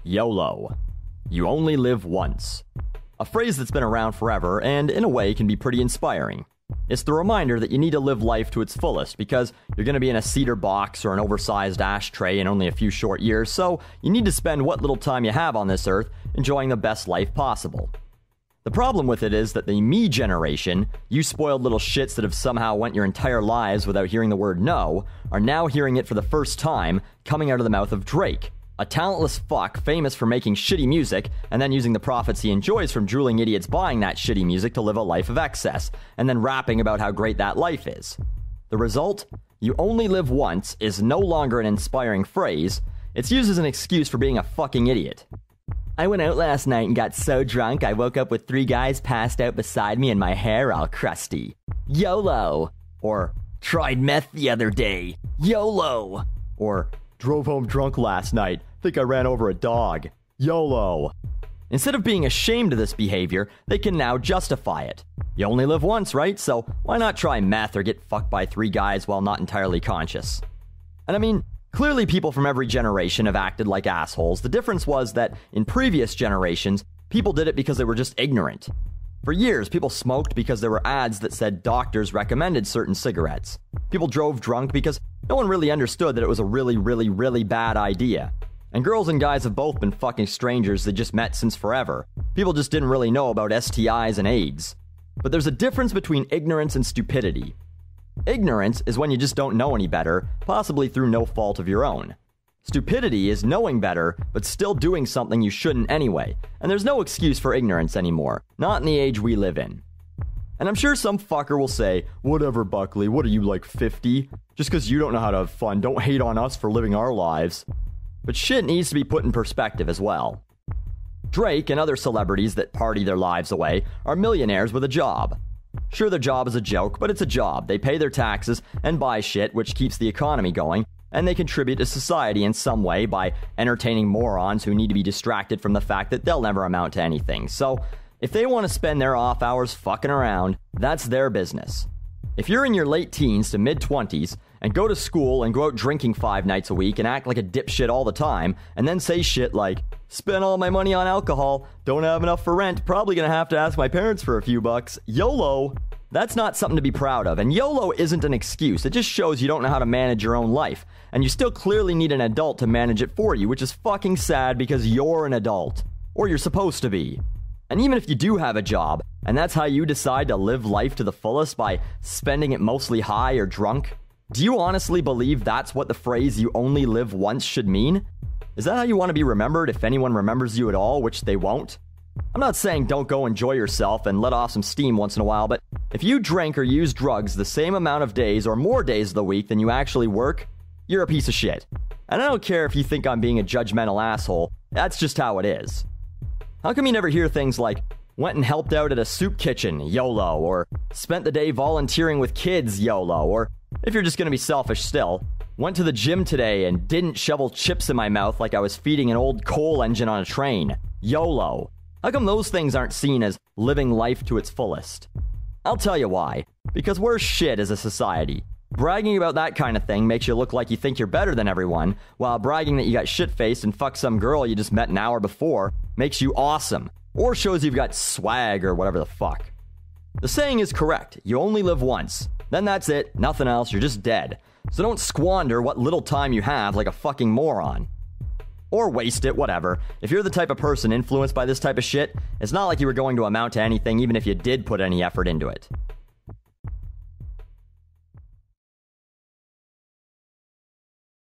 YOLO. You only live once. A phrase that's been around forever and, in a way, can be pretty inspiring. It's the reminder that you need to live life to its fullest because you're going to be in a cedar box or an oversized ashtray in only a few short years, so you need to spend what little time you have on this earth enjoying the best life possible. The problem with it is that the me generation, you spoiled little shits that have somehow went your entire lives without hearing the word no, are now hearing it for the first time coming out of the mouth of Drake, a talentless fuck famous for making shitty music and then using the profits he enjoys from drooling idiots buying that shitty music to live a life of excess, and then rapping about how great that life is. The result? You only live once is no longer an inspiring phrase, it's used as an excuse for being a fucking idiot. I went out last night and got so drunk I woke up with 3 guys passed out beside me and my hair all crusty. YOLO! Or, tried meth the other day. YOLO! Or, drove home drunk last night. Think I ran over a dog. YOLO! Instead of being ashamed of this behavior, they can now justify it. You only live once, right? So why not try meth or get fucked by 3 guys while not entirely conscious? And I mean, clearly people from every generation have acted like assholes. The difference was that in previous generations, people did it because they were just ignorant. For years, people smoked because there were ads that said doctors recommended certain cigarettes. People drove drunk because no one really understood that it was a really bad idea. And girls and guys have both been fucking strangers they just met since forever. People just didn't really know about STIs and AIDS. But there's a difference between ignorance and stupidity. Ignorance is when you just don't know any better, possibly through no fault of your own. Stupidity is knowing better, but still doing something you shouldn't anyway, and there's no excuse for ignorance anymore, not in the age we live in. And I'm sure some fucker will say, whatever Buckley, what are you like 50? Just because you don't know how to have fun, don't hate on us for living our lives. But shit needs to be put in perspective as well. Drake and other celebrities that party their lives away are millionaires with a job. Sure, their job is a joke, but it's a job. They pay their taxes and buy shit, which keeps the economy going, and they contribute to society in some way by entertaining morons who need to be distracted from the fact that they'll never amount to anything. So, if they want to spend their off hours fucking around, that's their business. If you're in your late teens to mid-20s and go to school and go out drinking 5 nights a week and act like a dipshit all the time, and then say shit like, spent all my money on alcohol, don't have enough for rent, probably gonna have to ask my parents for a few bucks, YOLO! That's not something to be proud of, and YOLO isn't an excuse, it just shows you don't know how to manage your own life, and you still clearly need an adult to manage it for you, which is fucking sad because you're an adult. Or you're supposed to be. And even if you do have a job, and that's how you decide to live life to the fullest by spending it mostly high or drunk, do you honestly believe that's what the phrase "you only live once" should mean? Is that how you want to be remembered if anyone remembers you at all, which they won't? I'm not saying don't go enjoy yourself and let off some steam once in a while, but if you drink or use drugs the same amount of days or more days of the week than you actually work, you're a piece of shit. And I don't care if you think I'm being a judgmental asshole, that's just how it is. How come you never hear things like, went and helped out at a soup kitchen, YOLO, or spent the day volunteering with kids, YOLO, or, if you're just gonna be selfish still, went to the gym today and didn't shovel chips in my mouth like I was feeding an old coal engine on a train, YOLO? How come those things aren't seen as living life to its fullest? I'll tell you why. Because we're shit as a society. Bragging about that kind of thing makes you look like you think you're better than everyone, while bragging that you got shit-faced and fucked some girl you just met an hour before makes you awesome, or shows you've got swag or whatever the fuck. The saying is correct, you only live once. Then that's it, nothing else, you're just dead. So don't squander what little time you have like a fucking moron. Or waste it, whatever. If you're the type of person influenced by this type of shit, it's not like you were going to amount to anything even if you did put any effort into it.